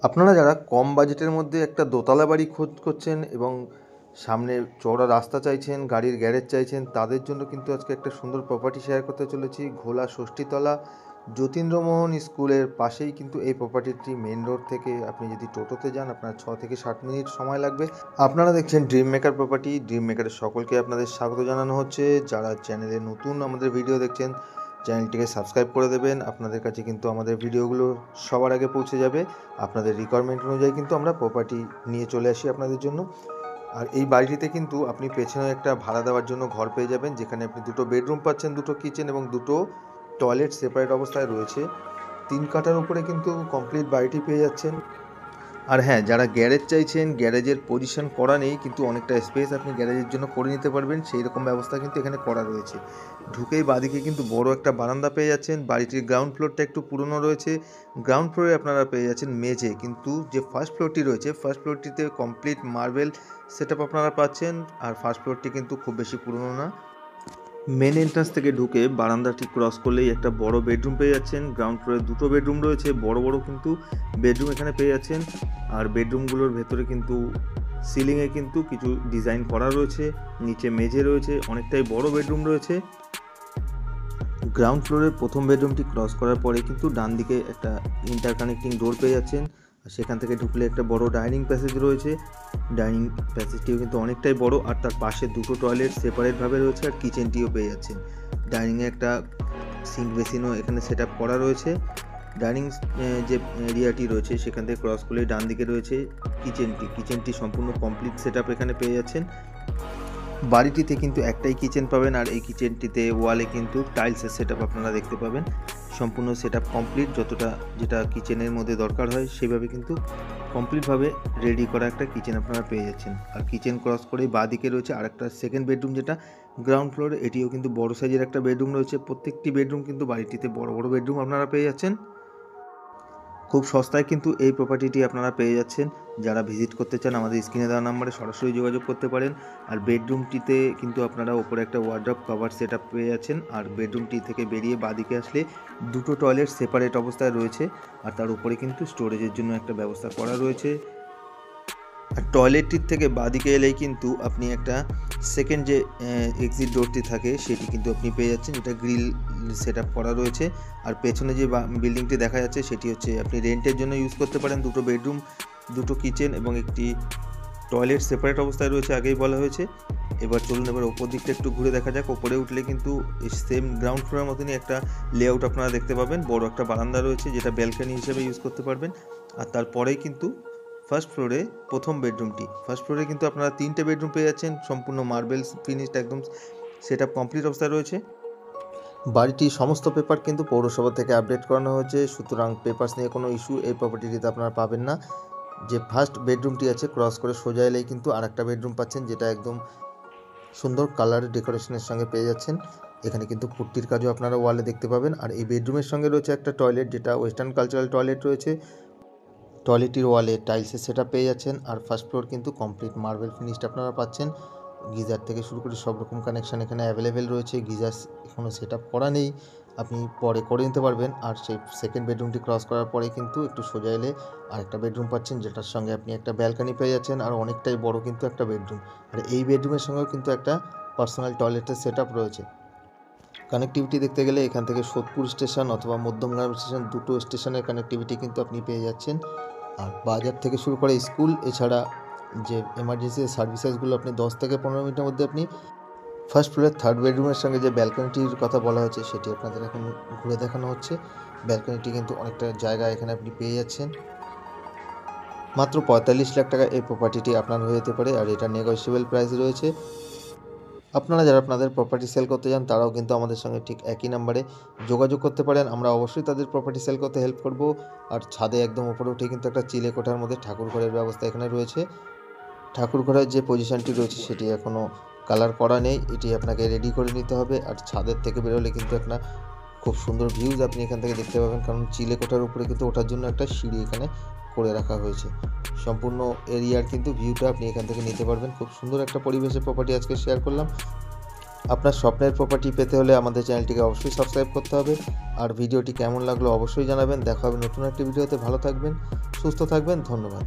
আপনারা যারা কম বাজেটের মধ্যে একটা দোতলা বাড়ি খোঁজ করছেন এবং সামনে চওড়া রাস্তা চাইছেন, গাড়ির গ্যারেজ চাইছেন, তাদের জন্য কিন্তু আজকে একটা সুন্দর প্রপার্টি শেয়ার করতে চলেছি। ঘোলা ষষ্ঠীতলা যতীন্দ্রমোহন স্কুলের পাশেই কিন্তু এই প্রপার্টিটি। মেন রোড থেকে আপনি যদি টোটোতে যান আপনার 6 থেকে 7 মিনিট সময় লাগবে। আপনারা দেখছেন ড্রিম মেকার প্রপার্টি। ড্রিম মেকারের সকলকে আপনাদের স্বাগত জানানো হচ্ছে। যারা চ্যানেলে নতুন আমাদের ভিডিও দেখছেন, চ্যানেলটিকে সাবস্ক্রাইব করে দেবেন। আপনাদের কাছে কিন্তু আমাদের ভিডিওগুলো সবার আগে পৌঁছে যাবে। আপনাদের রিকোয়ারমেন্ট অনুযায়ী কিন্তু আমরা প্রপার্টি নিয়ে চলে আসি আপনাদের জন্য। আর এই বাড়িটিতে কিন্তু আপনি পেছনে একটা ভাড়া দেওয়ার জন্য ঘর পেয়ে যাবেন, যেখানে আপনি 2টো বেডরুম পাচ্ছেন, 2টো কিচেন এবং 2টো টয়লেট সেপারেট অবস্থায় রয়েছে। 3 কাঠার উপরে কিন্তু কমপ্লিট বাড়িটি পেয়ে যাচ্ছেন। আর হ্যাঁ, যারা গ্যারেজ চাইছেন, গ্যারেজের পজিশন করা নেই কিন্তু অনেকটা স্পেস আপনি গ্যারেজের জন্য করে নিতে পারবেন, সেই রকম ব্যবস্থা কিন্তু এখানে করা রয়েছে। ঢুকেই বাদিকে কিন্তু বড় একটা বারান্দা পেয়ে যাচ্ছেন। বাড়িটির গ্রাউন্ড ফ্লোরটা একটু পুরনো রয়েছে। গ্রাউন্ড ফ্লোরে আপনারা পেয়ে যাচ্ছেন মেঝে, কিন্তু যে ফার্স্ট ফ্লোরটি রয়েছে, ফার্স্ট ফ্লোরটিতে কমপ্লিট মার্বেল সেটআপ আপনারা পাচ্ছেন। আর ফার্স্ট ফ্লোরটি কিন্তু খুব বেশি পুরনো না। মেন এন্ট্রান্স থেকে ঢুকে বারান্দাটি ক্রস করলেই একটা বড় বেডরুম পেয়ে যাচ্ছেন। গ্রাউন্ড ফ্লোরে 2টো বেডরুম রয়েছে, বড় বড় কিন্তু বেডরুম এখানে পেয়ে যাচ্ছেন। আর বেডরুমগুলোর ভেতরে কিন্তু সিলিংয়ে কিন্তু কিছু ডিজাইন করা রয়েছে, নিচে মেঝে রয়েছে, অনেকটাই বড় বেডরুম রয়েছে। গ্রাউন্ড ফ্লোরের প্রথম বেডরুমটি ক্রস করার পরে কিন্তু ডান দিকে একটা ইন্টারকানেক্টিং ডোর পেয়ে যাচ্ছেন। আর সেখান থেকে ঢুকলে একটা বড় ডাইনিং প্যাসেজ রয়েছে। ডাইনিং প্যাসেজটিও কিন্তু অনেকটাই বড়, আর তার পাশে 2টো টয়লেট সেপারেটভাবে রয়েছে, আর কিচেনটিও পেয়ে যাচ্ছেন। ডাইনিংয়ে একটা সিঙ্ক বেসিনও এখানে সেট আপ করা রয়েছে। ডাইনিং যে এরিয়াটি রয়েছে সেখান থেকে ক্রস করলে ডান দিকে রয়েছে কিচেনটি সম্পূর্ণ কমপ্লিট সেট আপ এখানে পেয়ে যাচ্ছেন। বাড়িটিতে কিন্তু একটাই কিচেন পাবেন, আর এই কিচেনটিতে ওয়ালে কিন্তু টাইলসের সেট আপ আপনারা দেখতে পাবেন। সম্পূর্ণ সেট আপ কমপ্লিট, যেটা কিচেনের মধ্যে দরকার হয় সেভাবে কিন্তু কমপ্লিটভাবে রেডি করা একটা কিচেন আপনারা পেয়ে যাচ্ছেন। আর কিচেন ক্রস করেই বাঁদিকে রয়েছে আরেকটা সেকেন্ড বেডরুম, যেটা গ্রাউন্ড ফ্লোরে। এটিও কিন্তু বড় সাইজের একটা বেডরুম রয়েছে। প্রত্যেকটি বেডরুম কিন্তু বাড়িটিতে বড় বড় বেডরুম আপনারা পেয়ে যাচ্ছেন। খুব সস্তায় কিন্তু এই প্রপার্টিটি আপনারা পেয়ে যাচ্ছেন। যারা ভিজিট করতে চান আমাদের স্ক্রিনে দেওয়া নাম্বারে সরাসরি যোগাযোগ করতে পারেন। আর বেডরুমটিতে কিন্তু আপনারা ওপরে একটা ওয়ার্ড্রপ কভার সেট আপ পেয়ে যাচ্ছেন। আর বেডরুমটি থেকে বেরিয়ে বাঁদিকে আসলে 2টো টয়লেট সেপারেট অবস্থায় রয়েছে, আর তার উপরে কিন্তু স্টোরেজের জন্য একটা ব্যবস্থা করা রয়েছে। আর টয়লেটটির থেকে বাঁদিকে এলেই কিন্তু আপনি একটা সেকেন্ড যে এক্সিট ডোরটি থাকে সেটি কিন্তু আপনি পেয়ে যাচ্ছেন, যেটা গ্রিল সেট আপ করা রয়েছে। আর পেছনে যে বিল্ডিংটি দেখা যাচ্ছে সেটি হচ্ছে আপনি রেন্টের জন্য ইউজ করতে পারেন। 2টো বেডরুম, 2টো কিচেন এবং একটি টয়লেট সেপারেট অবস্থায় রয়েছে, আগেই বলা হয়েছে। এবার চলুন এবার ওপর দিকটা একটু ঘুরে দেখা যাক। ওপরে উঠলে কিন্তু সেম গ্রাউন্ড ফ্লোরের মতনই একটা লেআউট আপনারা দেখতে পাবেন। বড় একটা বারান্দা রয়েছে, যেটা ব্যালকনি হিসেবে ইউজ করতে পারবেন। আর তারপরেই কিন্তু ফার্স্ট ফ্লোরে প্রথম বেডরুমটি। ফার্স্ট ফ্লোরে কিন্তু আপনারা 3টে বেডরুম পেয়ে যাচ্ছেন, সম্পূর্ণ মার্বেল ফিনিশড, একদম সেট আপ কমপ্লিট অবস্থায় রয়েছে। বাড়িটির সমস্ত পেপার কিন্তু পৌরসভা থেকে আপডেট করানো হয়েছে, সুতরাং পেপারস নিয়ে কোনো ইস্যু এই প্রপার্টিটিতে আপনারা পাবেন না। যে ফার্স্ট বেডরুমটি আছে ক্রস করে সোজা এলেই কিন্তু আরেকটা বেডরুম পাচ্ছেন, যেটা একদম সুন্দর কালার ডেকোরেশনের সঙ্গে পেয়ে যাচ্ছেন। এখানে কিন্তু পুট্টির কাজও আপনারা ওয়ালে দেখতে পাবেন। আর এই বেডরুমের সঙ্গে রয়েছে একটা টয়লেট, যেটা ওয়েস্টার্ন কালচারাল টয়লেট রয়েছে। টয়লেটটির ওয়ালে টাইলসের সেট আপ পেয়ে যাচ্ছেন। আর ফার্স্ট ফ্লোর কিন্তু কমপ্লিট মার্বেল ফিনিশড আপনারা পাচ্ছেন। গিজার থেকে শুরু করে সব রকম কানেকশান এখানে অ্যাভেলেবেল রয়েছে। গিজার এখনও সেট আপ করা নেই, আপনি পরে করে নিতে পারবেন। আর সেই সেকেন্ড বেডরুমটি ক্রস করার পরে কিন্তু একটু সোজা এলে আরেকটা বেডরুম পাচ্ছেন, যেটার সঙ্গে আপনি একটা ব্যালকনি পেয়ে যাচ্ছেন। আর অনেকটাই বড় কিন্তু একটা বেডরুম। আর এই বেডরুমের সঙ্গেও কিন্তু একটা পার্সোনাল টয়লেটের সেট আপ রয়েছে। কানেক্টিভিটি দেখতে গেলে এখান থেকে সোদপুর স্টেশন অথবা মধ্যমগ্রাম স্টেশন, 2টো স্টেশনের কানেক্টিভিটি কিন্তু আপনি পেয়ে যাচ্ছেন। আর বাজার থেকে শুরু করে স্কুল, এছাড়া যে এমার্জেন্সি সার্ভিসেসগুলো আপনি 10 থেকে 15 মিনিটের মধ্যে আপনি ফার্স্ট ফ্লোরের থার্ড বেডরুমের সঙ্গে যে ব্যালকনিটির কথা বলা হয়েছে সেটি আপনাদের এখন ঘুরে দেখানো হচ্ছে। ব্যালকনিটি কিন্তু অনেকটা জায়গা এখানে আপনি পেয়ে যাচ্ছেন। মাত্র 45 লাখ টাকা এই প্রপার্টিটি আপনার হয়ে যেতে পারে, আর এটা নেগোশিয়েবল প্রাইস রয়েছে। আপনারা যারা আপনাদের প্রপার্টি সেল করতে চান তারাও কিন্তু আমাদের সঙ্গে ঠিক একই নাম্বারে যোগাযোগ করতে পারেন। আমরা অবশ্যই তাদের প্রপার্টি সেল করতে হেল্প করব। আর ছাদে একদম উপরে উঠে কিন্তু একটা চিলে কোঠার মধ্যে ঠাকুর ঘরের ব্যবস্থা এখানে রয়েছে। ঠাকুর ঘরের যে পজিশনটি রয়েছে সেটি এখনও কালার করা নেই, এটি আপনাকে রেডি করে নিতে হবে। আর ছাদের থেকে বেরোলে কিন্তু একটা খুব সুন্দর ভিউজ আপনি এখান থেকে দেখতে পাবেন, কারণ চিলে কোঠার উপরে কিন্তু ওঠার জন্য একটা সিঁড়ি এখানে করে রাখা হয়েছে। সম্পূর্ণ এরিয়ার কিন্তু ভিউটা আপনি এখান থেকে নিতে পারবেন। খুব সুন্দর একটা পরিবেশের প্রপার্টি আজকে শেয়ার করলাম। আপনার স্বপ্নের প্রপার্টি পেতে হলে আমাদের চ্যানেলটিকে অবশ্যই সাবস্ক্রাইব করতে হবে। আর ভিডিওটি কেমন লাগলো অবশ্যই জানাবেন। দেখা হবে নতুন একটি ভিডিওতে। ভালো থাকবেন, সুস্থ থাকবেন, ধন্যবাদ।